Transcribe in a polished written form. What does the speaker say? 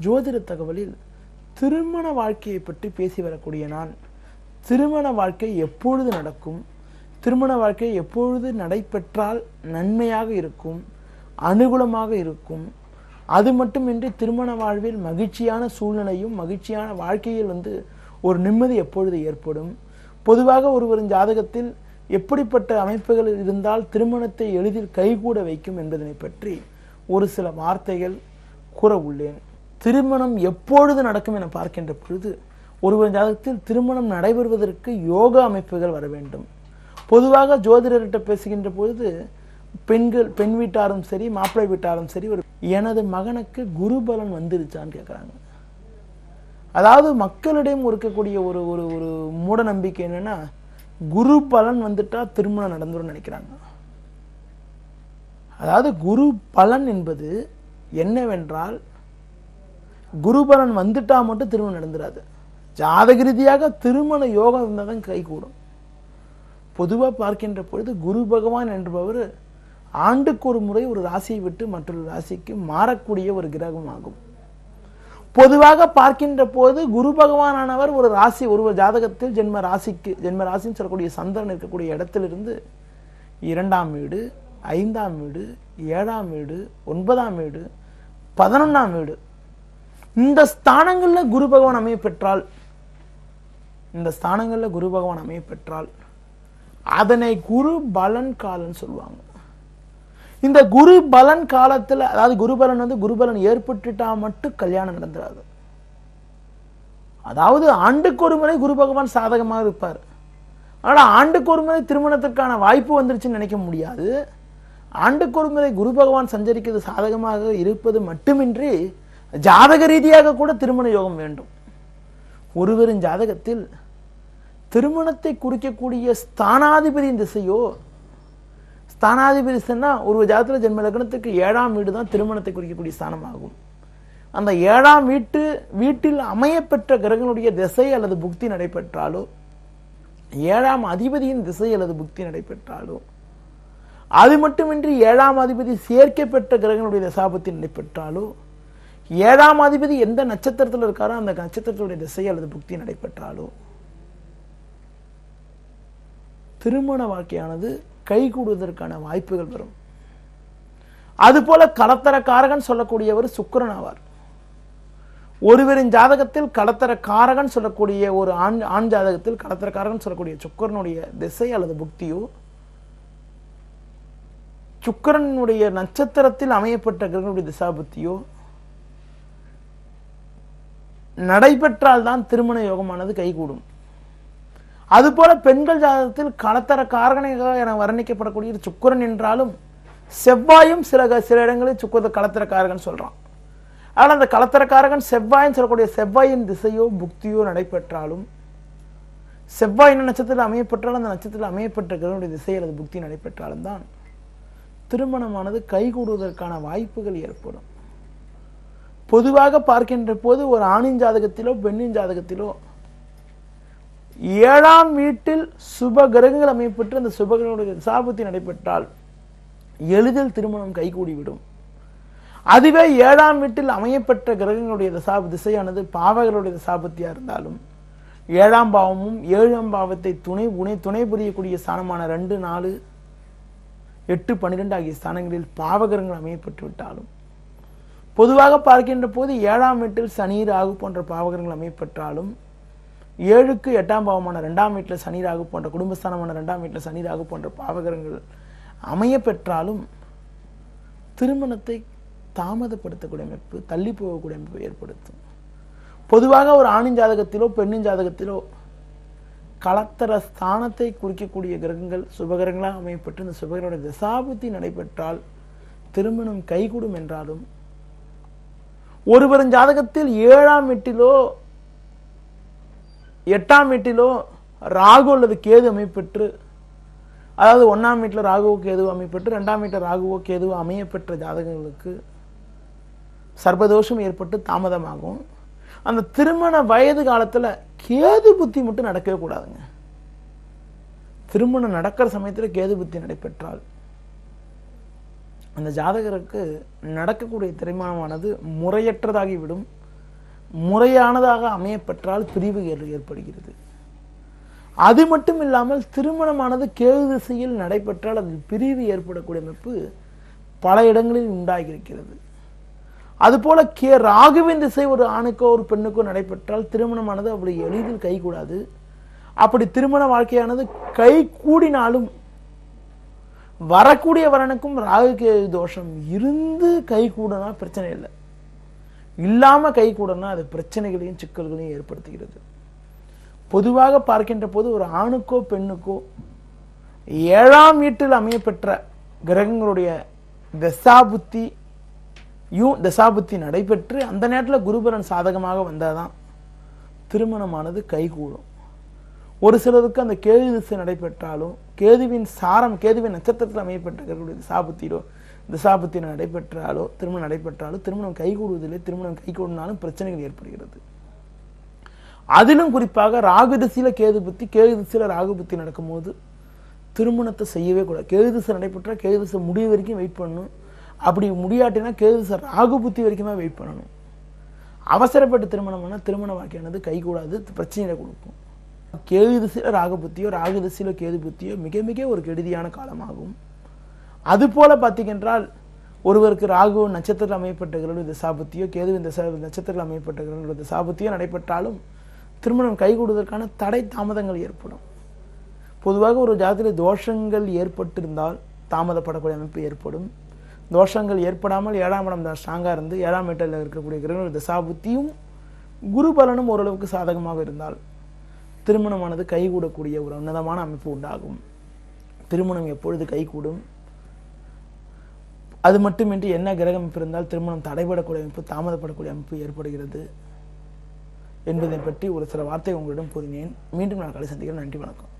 ஜோதிட தகவலில் திருமண வாழ்க்கையை பற்றி பேசி வரக்கூடிய நான், திருமண வாழ்க்கை எப்பொழுது நடக்கும், திருமண வாழ்க்கை எப்பொழுது நடைபெற்றால் நன்மையாக இருக்கும், அனுகூலமாக இருக்கும், அது மட்டுமின்றி திருமண வாழ்வில் மகிழ்ச்சியான சூழ்நிலையும் மகிழ்ச்சியான வாழ்க்கையில் ஒரு நிம்மதி எப்பொழுது ஏற்படும், பொதுவாக ஒருவரின் ஜாதகத்தில் எப்படிப்பட்ட அமைப்புகள் இருந்தால் திருமணத்தை எளிதில் கைகூட வைக்கும் என்பதனை பற்றி ஒரு சில வார்த்தைகள் கூற உள்ளேன். திருமணம் எப்பொழுது நடக்கும் என பார்க்கின்ற பொழுது ஒருவரின் ஜாதகத்தில் திருமணம் நடைபெறுவதற்கு யோகா அமைப்புகள் வர வேண்டும். பொதுவாக ஜோதிடர்கிட்ட பேசுகின்ற பொழுது பெண் வீட்டாரும் சரி மாப்பிள்ளை வீட்டாரும் சரி எனது மகனுக்கு குரு பலன் வந்துருச்சான்னு கேட்குறாங்க. அதாவது மக்களிடையும் இருக்கக்கூடிய ஒரு ஒரு ஒரு மூட நம்பிக்கை என்னன்னா, குரு பலன் வந்துட்டா திருமணம் நடந்துரும் நினைக்கிறாங்க. அதாவது குரு பலன் என்பது என்னவென்றால், குரு பலன் வந்துட்டா மட்டும் திருமணம் நடந்துராது. ஜாதக ரீதியாக திருமண யோகம் இருந்தால் தான் கைகூடும். பொதுவாக பார்க்கின்ற பொழுது குரு பகவான் என்பவர் ஆண்டுக்கு ஒரு முறை ஒரு ராசியை விட்டு மற்றொரு ராசிக்கு மாறக்கூடிய ஒரு கிரகம் ஆகும். பொதுவாக பார்க்கின்ற போது குரு பகவானானவர் ஒரு ராசி, ஒரு ஜாதகத்தில் ஜென்ம ராசின்னு சொல்லக்கூடிய சந்திரன் இருக்கக்கூடிய இடத்திலிருந்து 2ஆம் வீடு, 5ஆம் வீடு, 7ஆம் வீடு, 9ஆம் வீடு, 11ஆம் வீடு, இந்த ஸ்தானங்களில் குரு பகவான் அமைய பெற்றால் அதனை குரு பலன் காலன்னு சொல்லுவாங்க. இந்த குரு பலன் காலத்துல, அதாவது குரு பலன் ஏற்பட்டுட்டா மட்டும் கல்யாணம் நடந்துராது. அதாவது ஆண்டுக்கு ஒரு முறை குரு பகவான் சாதகமாக இருப்பார். ஆனா ஆண்டுக்கு ஒரு முறை திருமணத்திற்கான வாய்ப்பு வந்துருச்சுன்னு நினைக்க முடியாது. ஆண்டுக்கு ஒரு முறை குரு பகவான் சஞ்சரிக்கிறது சாதகமாக இருப்பது மட்டுமின்றி ஜாதக ரீதியாக கூட திருமண யோகம் வேண்டும். ஒருவரின் ஜாதகத்தில் திருமணத்தை குறிக்கக்கூடிய ஸ்தானாதிபதியின் திசையோ, ஸ்தானாதிபதி சொன்னா ஒரு ஜாதகத்தில் ஜென்ம லக்னத்துக்கு 7ஆம் வீடு தான் திருமணத்தை குறிக்கக்கூடிய ஸ்தானமாகும். அந்த 7ஆம் வீட்டில் அமையப்பெற்ற கிரகங்களுடைய திசை அல்லது புக்தி நடைபெற்றாலோ, 7ஆம் அதிபதியின் திசை அல்லது புக்தி நடைபெற்றாலோ, அது மட்டுமின்றி 7ஆம் அதிபதி சேர்க்கப்பெற்ற கிரகங்களுடைய தசாபுத்தி நடைபெற்றாலோ, 7ஆம் அதிபதி எந்த நட்சத்திரத்தில் இருக்காரோ அந்த நட்சத்திரத்துடைய திசை அல்லது புக்தி நடைபெற்றாலோ திருமண வாழ்க்கையானது கைகூடுவதற்கான வாய்ப்புகள் வரும். அதுபோல கடத்தரக்காரகன் சொல்லக்கூடியவர் சுக்கிரன் ஆவார். ஒருவரின் ஜாதகத்தில் கடத்தரக்காரகன் சொல்லக்கூடிய ஒரு ஆண் ஜாதகத்தில் கடத்தரக்காரகன் சொல்லக்கூடிய சுக்கிரனுடைய திசை அல்லது புக்தியோ, சுக்கிரனுடைய நட்சத்திரத்தில் அமையப்பட்ட கிரகங்களுடைய திசா புத்தியோ நடைபெற்றால் தான் திருமண யோகமானது கைகூடும். அதுபோல பெண்கள் ஜாதகத்தில் களத்தர காரகனாக என வர்ணிக்கப்படக்கூடிய சுக்கிரன் என்றாலும் செவ்வாயும் சில இடங்களில் சுக்கிர களத்தர காரகன் சொல்றான். ஆனால் அந்த களத்தர காரகன் செவ்வாயின் சொல்லக்கூடிய செவ்வாயின் திசையோ புக்தியோ நடைபெற்றாலும், செவ்வாய் என்ன நட்சத்திரத்தில் அமையப்பெற்றாலும் அந்த நட்சத்திரத்தில் அமையப்பட்ட கிரகனுடைய திசை அல்லது புக்தி நடைபெற்றாலும் தான் திருமணமானது கைகூடுவதற்கான வாய்ப்புகள் ஏற்படும். பொதுவாக பார்க்கின்ற போது ஒரு ஆணின் ஜாதகத்திலோ பெண்ணின் ஜாதகத்திலோ 7ஆம் வீட்டில் சுப கிரகங்கள் அமையப்பட்டு அந்த சுபகிரகங்களுடைய தசாபுத்தி நடைபெற்றால் எளிதில் திருமணம் கைகூடிவிடும். அதுவே 7ஆம் வீட்டில் அமையப்பட்ட கிரகங்களுடைய திசையானது பாவகளுடைய தசாபுத்தியா இருந்தாலும், 7ஆம் பாவமும் 7ஆம் பாவத்தை துணை புரியக்கூடிய ஸ்தானமான 2, 4, 8, 12 ஆகிய ஸ்தானங்களில் பாவகிரகங்கள் அமையப்பட்டு விட்டாலும், பொதுவாக பார்க்கின்ற போது 7ஆம் வீட்டில் சனி ராகு போன்ற பாவகிரகங்கள் அமையப்பெற்றாலும், 7க்கு 8ஆம் பாவமான 2ஆம் வீட்டில் சனி ராகு போன்ற குடும்பஸ்தானமான 2ஆம் வீட்டில் சனி ராகு போன்ற பாவகிரகங்கள் அமைய பெற்றாலும் திருமணத்தை தாமதப்படுத்தக்கூடிய அமைப்பு, தள்ளி போகக்கூடிய அமைப்பு ஏற்படுத்தும். பொதுவாக ஒரு ஆணின் ஜாதகத்திலோ பெண்ணின் ஜாதகத்திலோ களத்தர ஸ்தானத்தை குறிக்கக்கூடிய கிரகங்கள் சுபகிரகங்களாக அமையப்பட்டு இந்த சுபகிரகங்களுடைய தசாபுத்தி நடைபெற்றால் திருமணம் கைகூடும் என்றாலும், ஒருவரின் ஜாதகத்தில் 7ஆம் வீட்டிலோ 8ஆம் வீட்டிலோ ராகு அல்லது கேது அமைப்பெற்று, அதாவது 1ஆம் வீட்டில் ராகுவோ கேது அமைப்பெற்று 2ஆம் வீட்டில் ராகுவோ கேதுவோ அமையப்பெற்ற ஜாதகங்களுக்கு சர்பதோஷம் ஏற்பட்டு தாமதமாகும். அந்த திருமண வயது காலத்துல கேது புத்தி மட்டும் நடக்கவே கூடாதுங்க. திருமணம் நடக்கிற சமயத்தில் கேது புத்தி நடைபெற்றால் அந்த ஜாதகருக்கு நடக்கக்கூடிய திருமணமானது முறையற்றதாகிவிடும், முறையானதாக அமையப்பெற்றால் பிரிவு ஏற்படுகிறது. அது மட்டும் இல்லாமல் திருமணமானது கேது திசையில் நடைபெற்றால் அதில் பிரிவு ஏற்படக்கூடிய அமைப்பு பல இடங்களில் உண்டாகியிருக்கிறது. அதுபோல ராகுவின் திசை ஒரு ஆணுக்கோ ஒரு பெண்ணுக்கோ நடைபெற்றால் திருமணமானது அப்படி எளிதில் கைகூடாது. அப்படி திருமண வாழ்க்கையானது கை கூடினாலும் வரக்கூடிய வரனுக்கும் ராகு கேது தோஷம் இருந்து கை கூடனா பிரச்சனை இல்லை, இல்லாம கை கூடனா அது பிரச்சனைகளையும் சிக்கல்களையும் ஏற்படுத்துகிறது. பொதுவாக பார்க்கின்ற போது ஒரு ஆணுக்கோ பெண்ணுக்கோ 7ஆம் வீட்டில் அமையப்பெற்ற கிரகங்களுடைய தசாபுத்தி நடைபெற்று அந்த நேரத்தில் குருபலன் சாதகமாக வந்தாதான் திருமணமானது கைகூடும். ஒரு சிலருக்கு அந்த கேது திசை நடைபெற்றாலும் கேதுவின் நட்சத்திரத்தில் அமையப்பட்ட தசாபுத்தி நடைபெற்றாலோ திருமணம் நடைபெற்றாலோ திருமணம் கைகூடுவதில்லை. திருமணம் கைகூடினாலும் பிரச்சனைகள் ஏற்படுகிறது. அதிலும் குறிப்பாக ராகு திசையில கேது திசையில ராகு புத்தி நடக்கும்போது திருமணத்தை செய்யவே கூடாது. கேது திசை நடைபெற்றா கேது திசை முடிவு வரைக்கும் வெயிட் பண்ணணும். அப்படி முடியாட்டினா கேது திசை ராகு புத்தி வரைக்குமே வெயிட் பண்ணணும். அவசரப்பட்டு திருமணம் பண்ணால் திருமண வாழ்க்கையானது கைகூடாது, பிரச்சனையை கொடுக்கும். கேது திசையில ராகு புத்தியோ ராகு திசையில கேது புத்தியோ மிக மிக ஒரு கெடுதியான காலமாகும். அது போல பார்த்தீங்கன்றால் ஒருவருக்கு ராகு நட்சத்திரத்தில் அமையப்பட்டவர்களுடைய தசாபுத்தியோ கேதுவின் நட்சத்திரத்தில் அமையப்பட்டவர்களுடைய தசாபுத்தியோ நடைபெற்றாலும் திருமணம் கைகூடுவதற்கான தடை தாமதங்கள் ஏற்படும். பொதுவாக ஒரு ஜாதகத்தில் தோஷங்கள் ஏற்பட்டிருந்தால் தாமதப்படக்கூடிய அமைப்பு ஏற்படும். தோஷங்கள் ஏற்படாமல் 7ஆம் இடம் தான் ஸ்ட்ராங்காக இருந்து 7ஆம் வீட்டில் இருக்கக்கூடிய கிரகங்களுடைய தசாபுத்தியும் குரு பலனும் ஓரளவுக்கு சாதகமாக இருந்தால் திருமணமானது கைகூடக்கூடிய ஒரு உன்னதமான அமைப்பு உண்டாகும். திருமணம் எப்பொழுது கைகூடும், அது மட்டுமின்றி என்ன கிரகம் இருந்தால் திருமணம் தடைபடக்கூடிய அமைப்பு தாமதப்படக்கூடிய அமைப்பு ஏற்படுகிறது என்பதை பற்றி ஒரு சில வார்த்தை உங்களிடம் கூறினேன். மீண்டும் நான் காலை சந்திக்கிறேன். நன்றி, வணக்கம்.